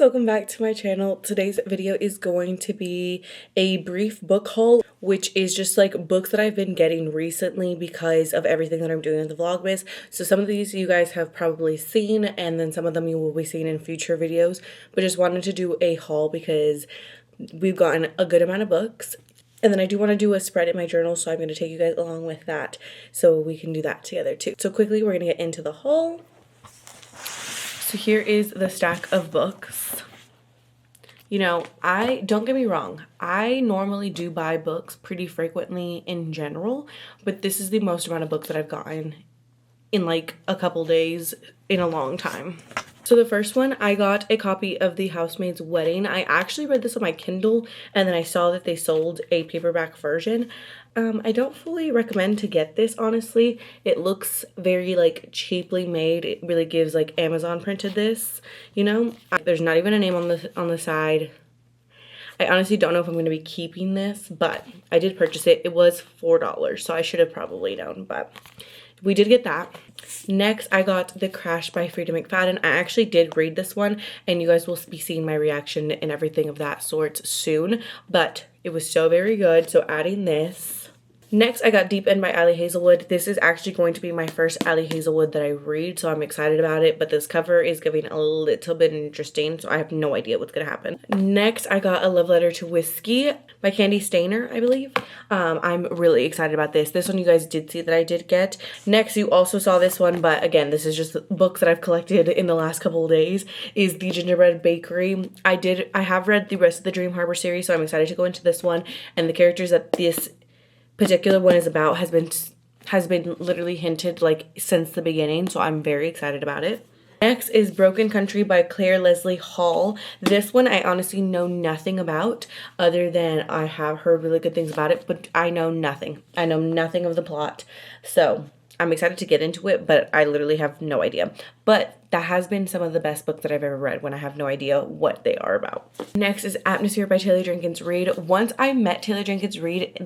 welcome back to my channel. Today's video is going to be a brief book haul, which is just like books that I've been getting recently because of everything that I'm doing in the vlogmas. So some of these you guys have probably seen, and then some of them you will be seeing in future videos, but just wanted to do a haul because we've gotten a good amount of books. And then I do want to do a spread in my journal, so I'm going to take you guys along with that so we can do that together too. So quickly, we're going to get into the haul. So here is the stack of books. You know, don't get me wrong, I normally do buy books pretty frequently in general, but this is the most amount of books that I've gotten in like a couple days in a long time. So the first one, I got a copy of The Housemaid's Wedding. I actually read this on my Kindle, and then I saw that they sold a paperback version. I don't fully recommend to get this, honestly. It looks very like cheaply made. It really gives like Amazon printed this, you know? There's not even a name on the side. I honestly don't know if I'm going to be keeping this, but I did purchase it. It was $4, so I should have probably known, but we did get that. Next, I got The Crash by Frida McFadden. I actually did read this one, and you guys will be seeing my reaction and everything of that sort soon, but it was so very good, so adding this. Next, I got Deep End by Ali Hazelwood. This is actually going to be my first Ali Hazelwood that I read, so I'm excited about it, but this cover is giving a little bit interesting, so I have no idea what's going to happen. Next, I got A Love Letter to Whiskey by Candy Stainer, I believe. I'm really excited about this. This one you guys did see that I did get. Next, you also saw this one, but again, this is just books that I've collected in the last couple of days, is The Gingerbread Bakery. I have read the rest of the Dream Harbor series, so I'm excited to go into this one, and the characters that this particular one is about has been literally hinted like since the beginning, so I'm very excited about it. Next is Broken Country by Claire Leslie Hall. This one I honestly know nothing about, other than I have heard really good things about it, but I know nothing. I know nothing of the plot, so I'm excited to get into it, but I literally have no idea. But that has been some of the best books that I've ever read when I have no idea what they are about. Next is Atmosphere by Taylor Jenkins Reid. Once I met Taylor Jenkins Reid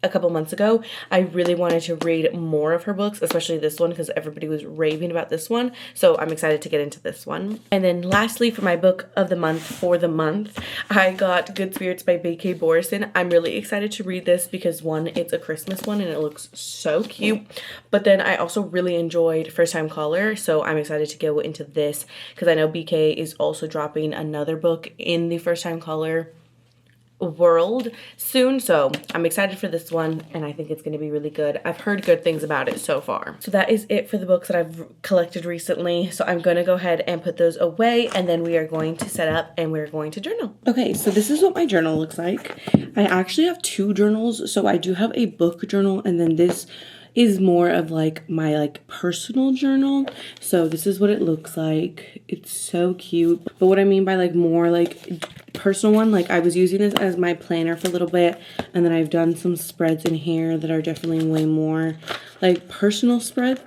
a couple months ago, I really wanted to read more of her books, especially this one, because everybody was raving about this one. So I'm excited to get into this one. And then lastly, for my book of the month for the month, I got Good Spirits by B.K. Borison. I'm really excited to read this because one, it's a Christmas one and it looks so cute. But then I also really enjoyed First Time Caller, so I'm excited to go into this because I know BK is also dropping another book in the First Time Caller world soon, so I'm excited for this one and I think it's going to be really good. I've heard good things about it so far. So that is it for the books that I've collected recently, so I'm going to go ahead and put those away, and then we are going to set up and we're going to journal. Okay, so this is what my journal looks like. I actually have two journals. So I do have a book journal, and then this is more of like my like personal journal. So this is what it looks like. It's so cute. But what I mean by like more like personal one, like I was using this as my planner for a little bit, and then I've done some spreads in here that are definitely way more like personal spreads.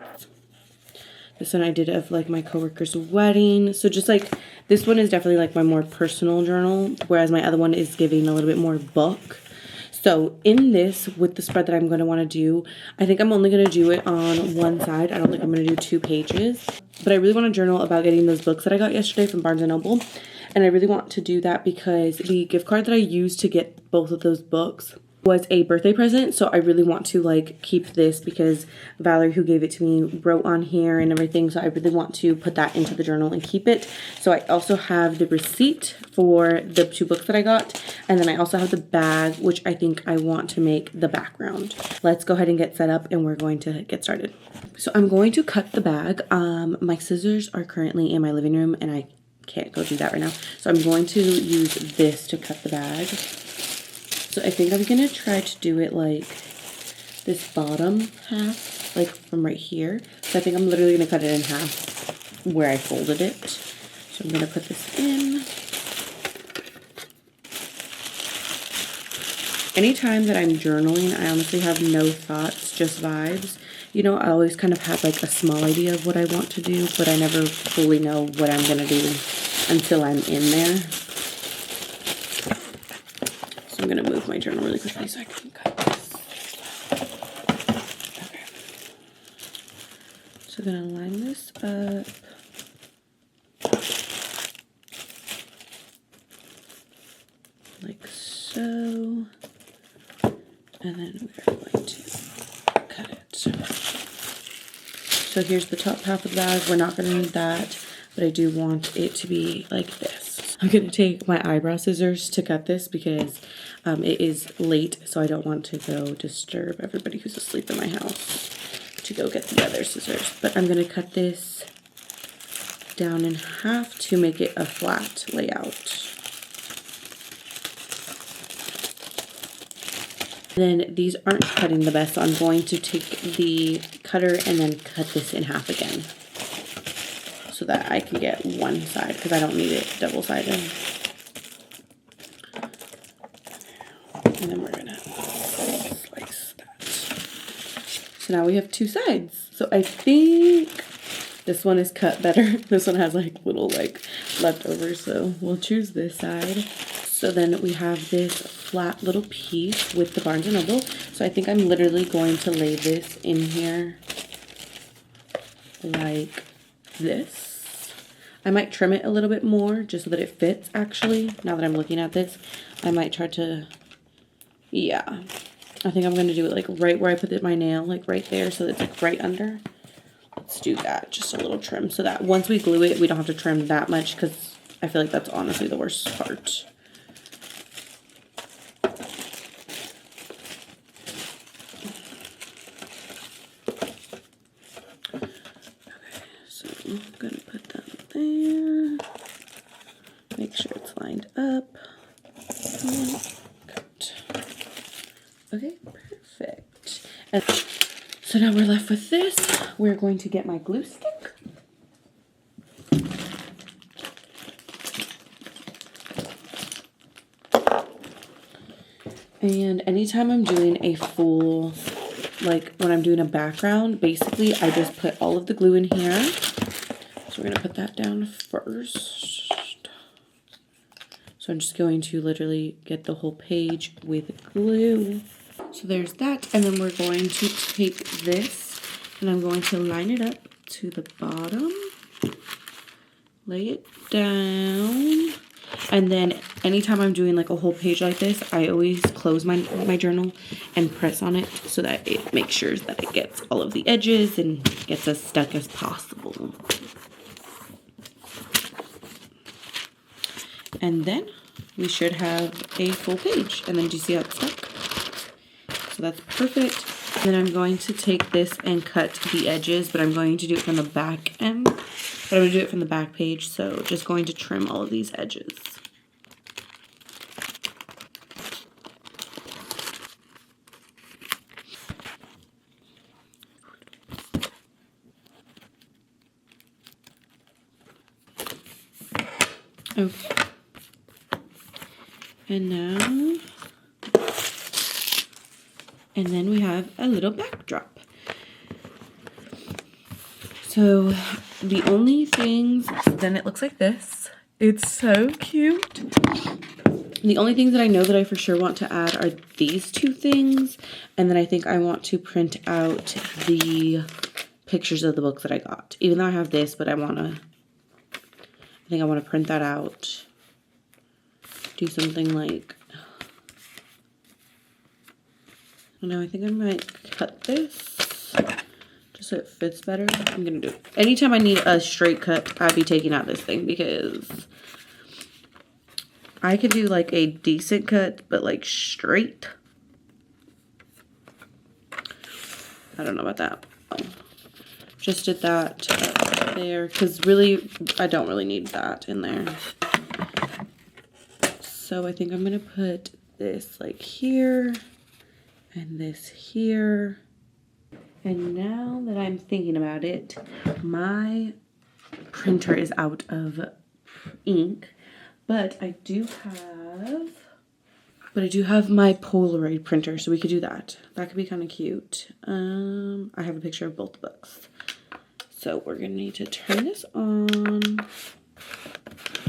This one I did of like my coworker's wedding. So just like this one is definitely like my more personal journal, whereas my other one is giving a little bit more book. So in this, with the spread that I'm going to want to do, I think I'm only going to do it on one side. I don't think I'm going to do 2 pages. But I really want to journal about getting those books that I got yesterday from Barnes & Noble. And I really want to do that because the gift card that I used to get both of those books was a birthday present. So I really want to like keep this because Valerie, who gave it to me, wrote on here and everything. So I really want to put that into the journal and keep it. So I also have the receipt for the 2 books that I got. And then I also have the bag, which I think I want to make the background. Let's go ahead and get set up and we're going to get started. So I'm going to cut the bag. My scissors are currently in my living room and I can't go do that right now. So I'm going to use this to cut the bag. So I think I'm going to try to do it like this bottom half, like from right here. So I think I'm literally going to cut it in half where I folded it. So I'm going to put this in. Anytime that I'm journaling, I honestly have no thoughts, just vibes. You know, I always kind of have like a small idea of what I want to do, but I never fully know what I'm going to do until I'm in there. I'm going to move my journal really quickly so I can cut this. Okay. So I'm going to line this up. And then we're going to cut it. So here's the top half of the bag. We're not going to need that, but I do want it to be like this. I'm going to take my eyebrow scissors to cut this because it is late, so I don't want to go disturb everybody who's asleep in my house to go get the other scissors. But I'm going to cut this down in half to make it a flat layout. Then these aren't cutting the best, so I'm going to take the cutter and then cut this in half again so that I can get one side because I don't need it double-sided. And then we're gonna slice that. So now we have two sides. So I think this one is cut better. This one has like little like leftovers, so we'll choose this side. So then we have this flat little piece with the Barnes & Noble. So I think I'm literally going to lay this in here like this. I might trim it a little bit more just so that it fits actually. Now that I'm looking at this, I might try to, yeah. I think I'm going to do it like right where I put my nail, like right there, so that it's like right under. Let's do that, just a little trim so that once we glue it, we don't have to trim that much because I feel like that's honestly the worst part. I'm gonna put that there. Make sure it's lined up. Cut. Okay, perfect. And so now we're left with this. We're going to get my glue stick. And anytime I'm doing a full, like when I'm doing a background, basically I just put all of the glue in here. So we're going to put that down first. So I'm just going to literally get the whole page with glue. So there's that. And then we're going to take this and I'm going to line it up to the bottom. Lay it down. And then anytime I'm doing like a whole page like this, I always close my journal and press on it so that it makes sure that it gets all of the edges and gets as stuck as possible. And then we should have a full page. And then do you see how it's stuck? So that's perfect. And then I'm going to take this and cut the edges, but I'm going to do it from the back end. But I'm going to do it from the back page, so just going to trim all of these edges. Okay. And now, and then we have a little backdrop. So the only things, then it looks like this. It's so cute. The only things that I know that I for sure want to add are these two things. And then I think I want to print out the pictures of the books that I got. Even though I have this, but I think I want to print that out. Do something like, I don't know, I think I might cut this just so it fits better. I'm gonna do it. Anytime I need a straight cut, I'd be taking out this thing because I could do like a decent cut, but like straight, I don't know about that. Just did that there because really I don't really need that in there. So I think I'm going to put this like here and this here. And now that I'm thinking about it, my printer is out of ink, but I do have my Polaroid printer, so we could do that. That could be kind of cute. I have a picture of both books. So we're going to need to turn this on.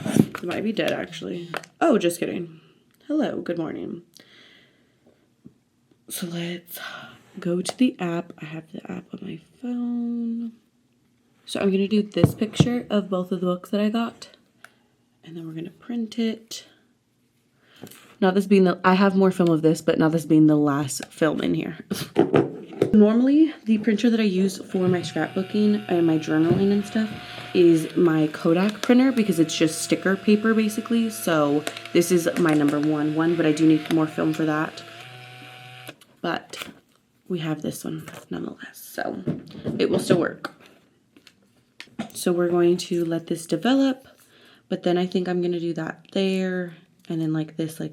It might be dead, actually. Oh, just kidding. Hello, good morning. So let's go to the app. I have the app on my phone. So I'm going to do this picture of both of the books that I got. And then we're going to print it. Not this being the, I have more film of this, but not this being the last film in here. Normally, the printer that I use for my scrapbooking and my journaling and stuff is my Kodak printer because it's just sticker paper basically. So this is my number one, but I do need more film for that. But we have this one nonetheless, so it will still work. So we're going to let this develop, but then I think I'm going to do that there, and then like this, and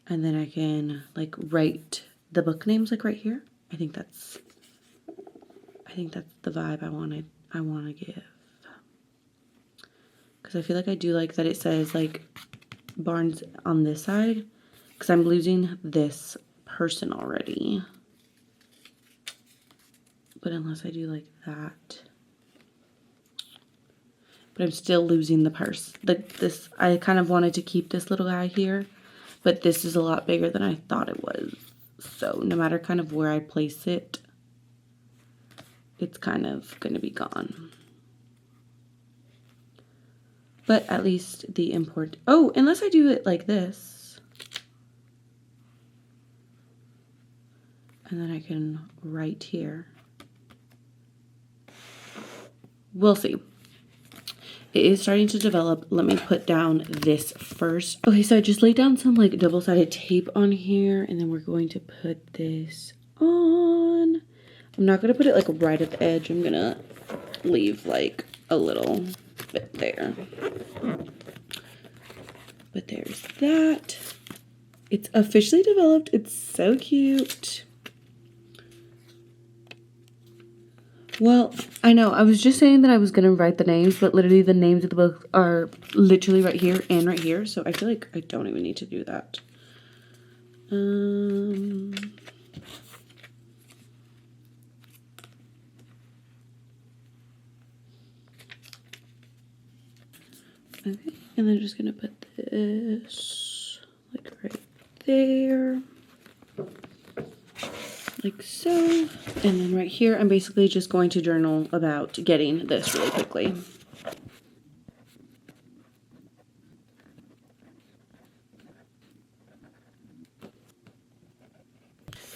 then I can like write the book names like right here. I think that's the vibe I want to give. Because I feel like I do like that it says like Barnes on this side, because I'm losing this person already. But unless I do like that. But I'm still losing the purse. This, I kind of wanted to keep this little guy here, but this is a lot bigger than I thought it was. So no matter kind of where I place it, it's kind of going to be gone. But at least the import, oh, unless I do it like this. And then I can write here. We'll see. It is starting to develop. Let me put down this first. Okay, so I just laid down some like double-sided tape on here, and then we're going to put this on. I'm not going to put it like right at the edge. I'm going to leave like a little bit there. But there's that. It's officially developed. It's so cute. Well, I know, I was just saying that I was going to write the names, but literally the names of the book are literally right here and right here, so I feel like I don't even need to do that. Okay, and then just going to put this, like, right there. Like so, and then right here I'm basically just going to journal about getting this really quickly.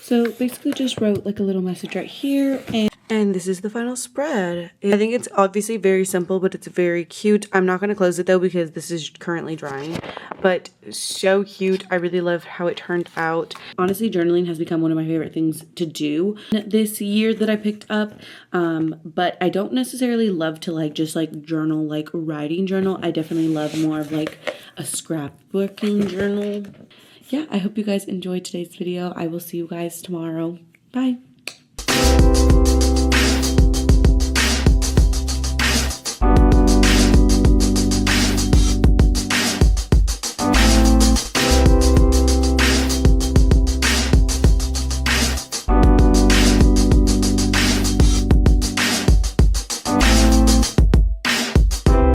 So basically just wrote like a little message right here, and this is the final spread. I think it's obviously very simple, but it's very cute. I'm not going to close it though because this is currently drying, but so cute. I really love how it turned out. Honestly, journaling has become one of my favorite things to do this year that I picked up, but I don't necessarily love to like just like journal, like writing journal. I definitely love more of like a scrapbooking journal. Yeah, I hope you guys enjoyed today's video. I will see you guys tomorrow. Bye.